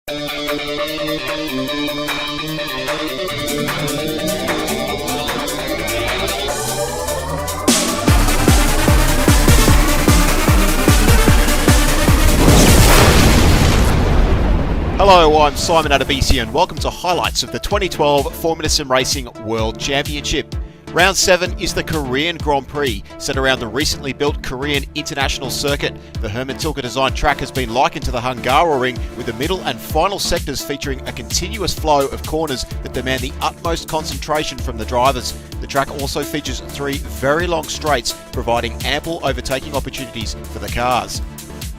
Hello, I'm Simon out of BC and welcome to highlights of the 2012 Formula SimRacing World Championship. Round 7 is the Korean Grand Prix, set around the recently built Korean International Circuit. The Herman Tilke designed track has been likened to the Hungaroring, with the middle and final sectors featuring a continuous flow of corners that demand the utmost concentration from the drivers. The track also features 3 very long straights, providing ample overtaking opportunities for the cars.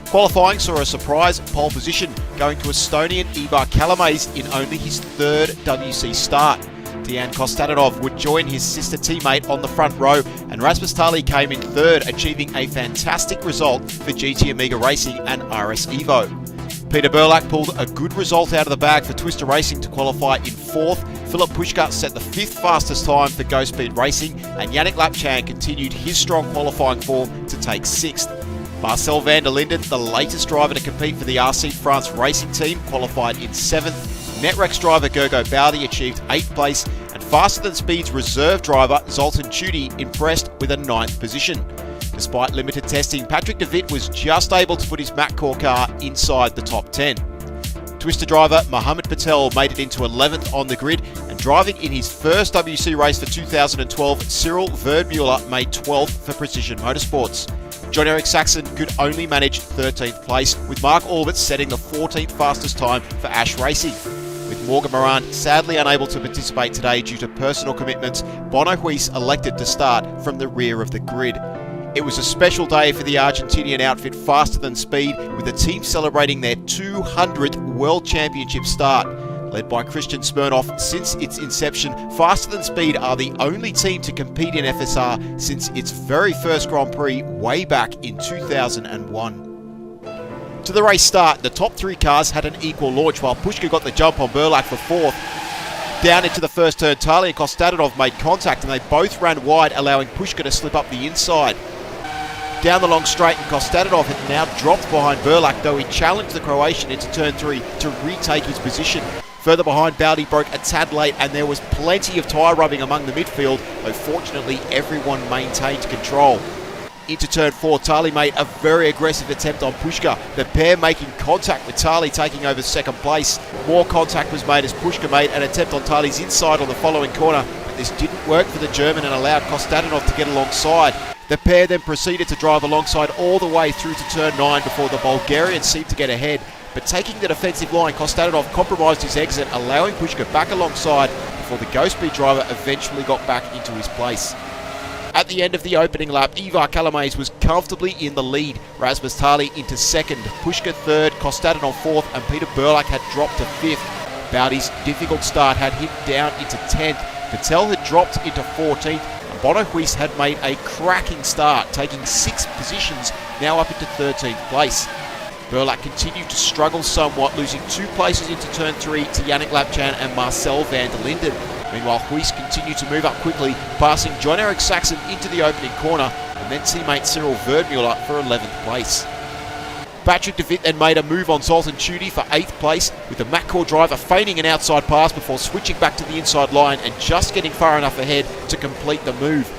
Qualifying saw a surprise pole position, going to Estonian Ivar Kalamäes in only his 3rd WC start. Dejan Kostadinov would join his sister teammate on the front row, and Rasmus Tali came in 3rd, achieving a fantastic result for GT Amiga Racing and RS Evo. Peter Burlak pulled a good result out of the bag for Twister Racing to qualify in 4th. Philip Puška set the 5th fastest time for Go Speed Racing, and Yannick Lapchan continued his strong qualifying form to take 6th. Marcel van der Linden, the latest driver to compete for the RC France Racing Team, qualified in 7th. Netrex driver Gergo Baudi achieved 8th place, and Faster Than Speed's reserve driver Zoltan Chudi impressed with a 9th position. Despite limited testing, Patrick de Wit was just able to put his MacCore car inside the top 10. Twister driver Mohammed Patel made it into 11th on the grid, and driving in his first WC race for 2012, Cyril Verdmuller made 12th for Precision Motorsports. John-Eric Saxon could only manage 13th place, with Mark Albert setting the 14th fastest time for Ash Racing. With Morgan Moran sadly unable to participate today due to personal commitments, Bono Huis elected to start from the rear of the grid. It was a special day for the Argentinian outfit Faster Than Speed, with the team celebrating their 200th World Championship start. Led by Christian Smirnoff, since its inception, Faster Than Speed are the only team to compete in FSR since its very first Grand Prix way back in 2001. To the race start, the top 3 cars had an equal launch, while Puška got the jump on Burlak for 4th. Down into the first turn, Tali and Kostadinov made contact, and they both ran wide, allowing Puška to slip up the inside. Down the long straight, and Kostadinov had now dropped behind Burlak, though he challenged the Croatian into turn 3 to retake his position. Further behind, Baudi broke a tad late, and there was plenty of tyre rubbing among the midfield, though fortunately everyone maintained control. Into turn 4, Tali made a very aggressive attempt on Puška, the pair making contact with Tali taking over 2nd place. More contact was made as Puška made an attempt on Tali's inside on the following corner, but this didn't work for the German and allowed Kostadinov to get alongside. The pair then proceeded to drive alongside all the way through to turn 9 before the Bulgarian seemed to get ahead. But taking the defensive line, Kostadinov compromised his exit, allowing Puška back alongside before the Go Speed driver eventually got back into his place. At the end of the opening lap, Ivar Kalamäes was comfortably in the lead. Rasmus Tali into 2nd, Puška 3rd, Kostadinov 4th, and Peter Burlak had dropped to 5th. Baudi's difficult start had him down into 10th. Patel had dropped into 14th, and Bono Huis had made a cracking start, taking 6 positions, now up into 13th place. Burlak continued to struggle somewhat, losing 2 places into turn 3 to Yannick Lapchan and Marcel van der Linden. Meanwhile, Huis continued to move up quickly, passing John-Eric Saxon into the opening corner, and then teammate Cyril Verdmuller for 11th place. Patrick de Wit then made a move on Zoltan Chudi for 8th place, with the MacCore driver feigning an outside pass before switching back to the inside line and just getting far enough ahead to complete the move.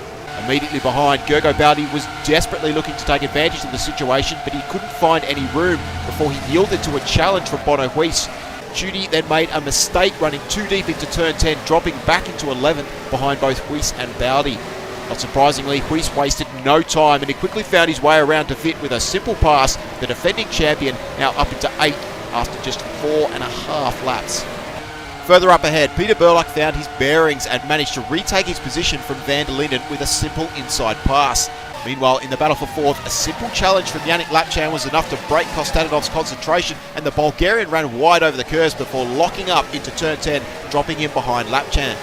Immediately behind, Gergo Baudi was desperately looking to take advantage of the situation, but he couldn't find any room before he yielded to a challenge from Bono Huis. Chudi then made a mistake running too deep into turn 10, dropping back into 11th behind both Huis and Baudi. Not surprisingly, Huis wasted no time, and he quickly found his way around to Wit with a simple pass, the defending champion now up into 8th after just 4.5 laps. Further up ahead, Peter Burlak found his bearings and managed to retake his position from van der Linden with a simple inside pass. Meanwhile, in the battle for 4th, a simple challenge from Yannick Lapchan was enough to break Kostadinov's concentration, and the Bulgarian ran wide over the curves before locking up into turn 10, dropping him behind Lapchan.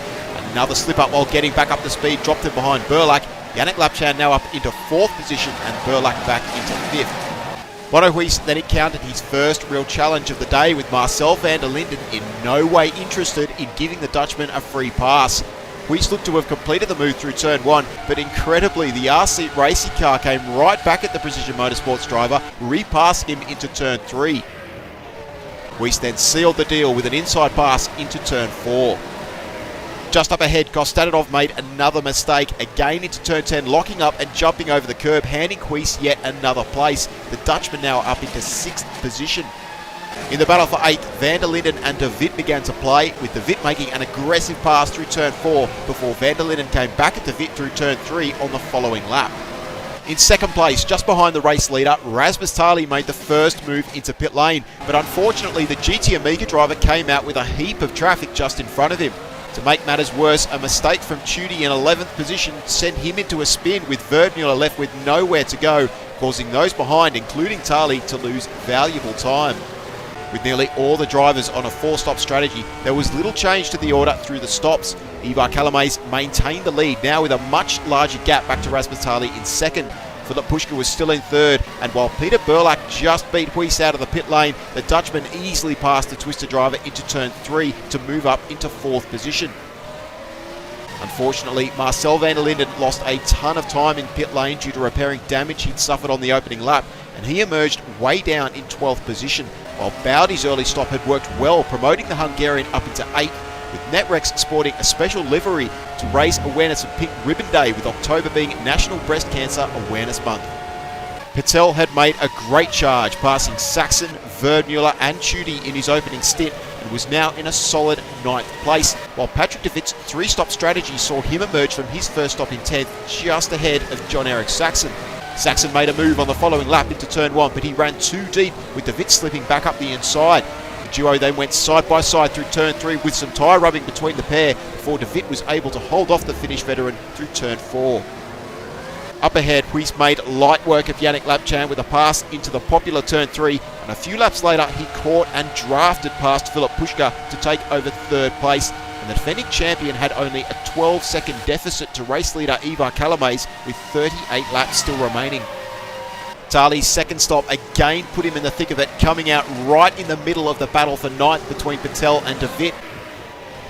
Another slip up while getting back up to speed dropped him behind Burlak. Yannick Lapchan now up into 4th position and Burlak back into 5th. Bono Huis then encountered his first real challenge of the day, with Marcel van der Linden in no way interested in giving the Dutchman a free pass. Huis looked to have completed the move through turn 1, but incredibly the RC Racing car came right back at the Precision Motorsports driver, repassing him into turn 3. Weiss then sealed the deal with an inside pass into turn 4. Just up ahead, Kostadinov made another mistake, again into turn 10, locking up and jumping over the curb, handing Weiss yet another place. The Dutchman now up into 6th position. In the battle for 8th, van der Linden and de Wit began to play, with de Wit making an aggressive pass through turn 4 before van der Linden came back at de Wit through turn 3 on the following lap. In second place, just behind the race leader, Rasmus Tali made the first move into pit lane, but unfortunately the GT Amiga driver came out with a heap of traffic just in front of him. To make matters worse, a mistake from Tudy in 11th position sent him into a spin, with Verdmuller left with nowhere to go, causing those behind, including Tali, to lose valuable time. With nearly all the drivers on a 4-stop strategy, there was little change to the order through the stops. Ivar Kalamays maintained the lead, now with a much larger gap back to Rasmus Tali in 2nd. Philip Puschke was still in 3rd, and while Peter Burlak just beat Weiss out of the pit lane, the Dutchman easily passed the Twister driver into turn 3 to move up into 4th position. Unfortunately, Marcel van der Linden lost a ton of time in pit lane due to repairing damage he'd suffered on the opening lap, and he emerged way down in 12th position, while Baudi's early stop had worked well, promoting the Hungarian up into 8th, with Netrex sporting a special livery to raise awareness of Pink Ribbon Day, with October being National Breast Cancer Awareness Month. Patel had made a great charge, passing Saxon, Verdmuller and Tudy in his opening stint, and was now in a solid 9th place, while Patrick de Wit's 3-stop strategy saw him emerge from his first stop in 10th, just ahead of John-Eric Saxon. Saxon made a move on the following lap into turn 1, but he ran too deep, with de Wit slipping back up the inside. The duo then went side by side through turn 3 with some tyre rubbing between the pair before de Wit was able to hold off the Finnish veteran through turn 4. Up ahead, Weiss made light work of Yannick Lapchan with a pass into the popular turn 3, and a few laps later he caught and drafted past Philip Puschke to take over 3rd place, and the defending champion had only a 12-second deficit to race leader Ivar Kalamays with 38 laps still remaining. Tali's 2nd stop again put him in the thick of it, coming out right in the middle of the battle for 9th between Patel and de Wit.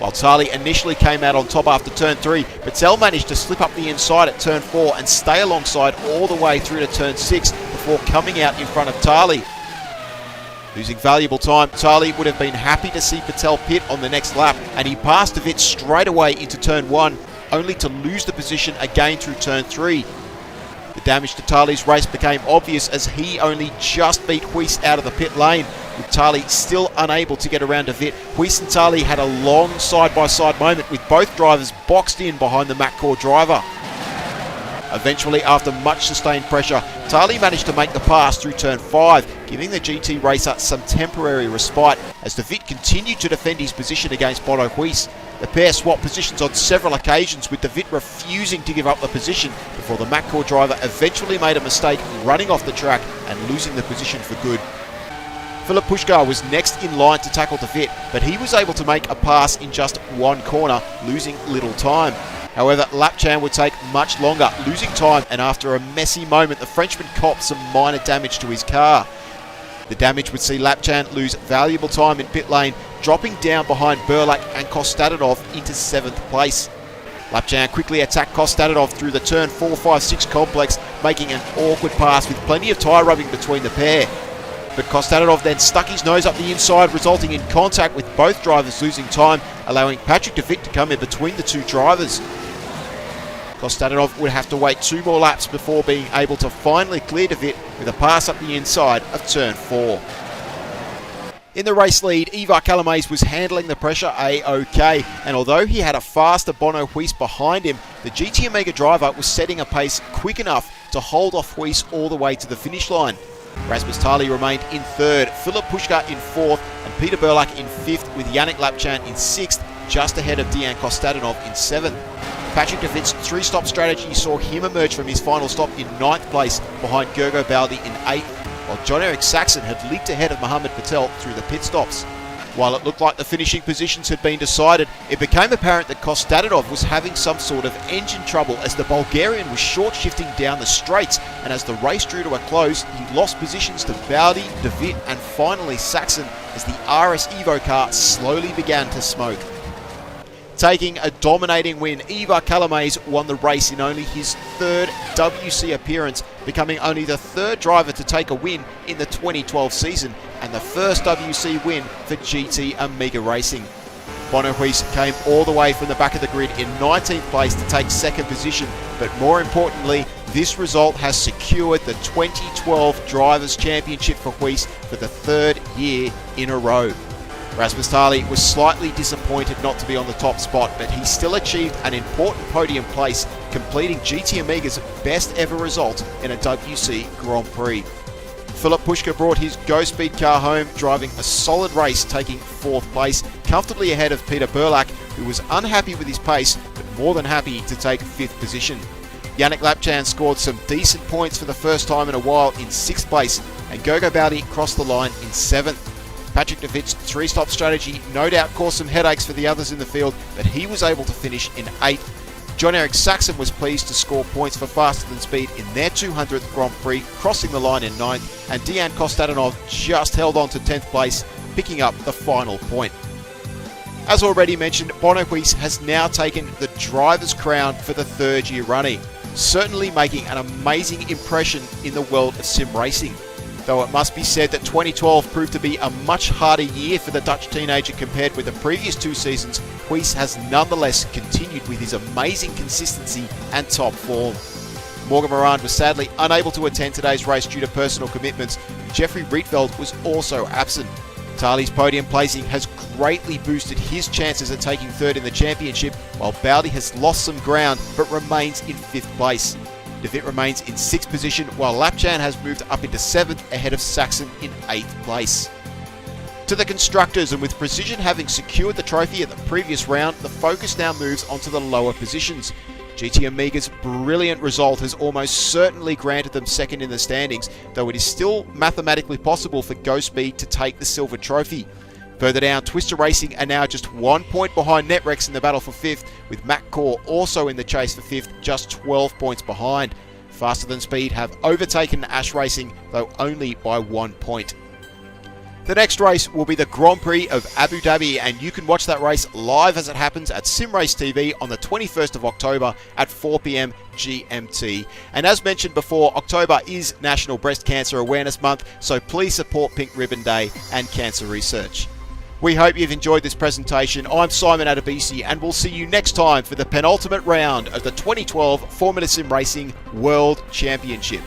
While Tali initially came out on top after turn 3, Patel managed to slip up the inside at turn 4 and stay alongside all the way through to turn 6 before coming out in front of Tali. Losing valuable time, Tali would have been happy to see Patel pit on the next lap, and he passed de Wit straight away into turn 1, only to lose the position again through turn 3. The damage to Tali's race became obvious as he only just beat Weiss out of the pit lane, with Tali still unable to get around de Wit. Weiss and Tali had a long side-by-side moment, with both drivers boxed in behind the MacCore driver. Eventually, after much sustained pressure, Tali managed to make the pass through turn 5, giving the GT racer some temporary respite as de Wit continued to defend his position against Bodo Weiss. The pair swapped positions on several occasions, with de Wit refusing to give up the position before the MacCore driver eventually made a mistake running off the track and losing the position for good. Philip Puschke was next in line to tackle de Wit, but he was able to make a pass in just one corner, losing little time. However, Lapchan would take much longer, losing time, and after a messy moment, the Frenchman copped some minor damage to his car. The damage would see Lapchan lose valuable time in pit lane, dropping down behind Burlak and Kostadinov into 7th place. Lapchan quickly attacked Kostadinov through the turn 4-5-6 complex, making an awkward pass with plenty of tyre rubbing between the pair. But Kostadinov then stuck his nose up the inside, resulting in contact with both drivers losing time, allowing Patrick de Wit to come in between the two drivers. Kostadinov would have to wait 2 more laps before being able to finally clear de Wit with a pass up the inside of turn 4. In the race lead, Ivar Kalamays was handling the pressure a-okay, and although he had a faster Bono Weiss behind him, the GT Amiga driver was setting a pace quick enough to hold off Weiss all the way to the finish line. Rasmus Tali remained in 3rd, Philip Puschke in 4th, and Peter Burlak in 5th, with Yannick Lapchan in 6th, just ahead of Dejan Kostadinov in 7th. Patrick de Wit's 3-stop strategy saw him emerge from his final stop in 9th place behind Gergo Baldi in 8th, while John-Eric Saxon had leaped ahead of Mohamed Patel through the pit stops. While it looked like the finishing positions had been decided, it became apparent that Kostadinov was having some sort of engine trouble as the Bulgarian was short-shifting down the straights, and as the race drew to a close, he lost positions to Baldi, de Wit and finally Saxon as the RS Evo car slowly began to smoke. Taking a dominating win, Ivar Kalamays won the race in only his 3rd WC appearance, becoming only the 3rd driver to take a win in the 2012 season, and the first WC win for GT Amiga Racing. Bonohuis came all the way from the back of the grid in 19th place to take second position, but more importantly, this result has secured the 2012 Drivers' Championship for Huis for the third year in a row. Rasmus Tali was slightly disappointed not to be on the top spot, but he still achieved an important podium place, completing GT Amiga's best ever result in a WC Grand Prix. Philip Pushka brought his Go Speed car home, driving a solid race, taking 4th place, comfortably ahead of Peter Burlak, who was unhappy with his pace, but more than happy to take 5th position. Yannick Lapchan scored some decent points for the first time in a while in 6th place, and Gogo Baldi crossed the line in 7th. Patrick de Wit's 3-stop strategy no doubt caused some headaches for the others in the field, but he was able to finish in 8th. John-Eric Saxon was pleased to score points for Faster Than Speed in their 200th Grand Prix, crossing the line in 9th, and Dejan Kostadanov just held on to 10th place, picking up the final point. As already mentioned, Bonohuis has now taken the driver's crown for the 3rd year running, certainly making an amazing impression in the world of sim racing. Though it must be said that 2012 proved to be a much harder year for the Dutch teenager compared with the previous 2 seasons, Huis has nonetheless continued with his amazing consistency and top form. Morgan Morand was sadly unable to attend today's race due to personal commitments. Jeffrey Rietveld was also absent. Tali's podium placing has greatly boosted his chances at taking 3rd in the championship, while Baldi has lost some ground but remains in 5th place. De Wit remains in 6th position, while Lapchan has moved up into 7th ahead of Saxon in 8th place. To the constructors, and with Precision having secured the trophy at the previous round, the focus now moves onto the lower positions. GT Amiga's brilliant result has almost certainly granted them 2nd in the standings, though it is still mathematically possible for Go Speed to take the silver trophy. Further down, Twister Racing are now just 1 point behind Netrex in the battle for 5th, with Mac Core also in the chase for 5th, just 12 points behind. Faster Than Speed have overtaken Ash Racing, though only by 1 point. The next race will be the Grand Prix of Abu Dhabi, and you can watch that race live as it happens at SimRace TV on the 21st of October at 4 PM GMT. And as mentioned before, October is National Breast Cancer Awareness Month, so please support Pink Ribbon Day and cancer research. We hope you've enjoyed this presentation. I'm Simon Adebisi, and we'll see you next time for the penultimate round of the 2012 Formula Sim Racing World Championship.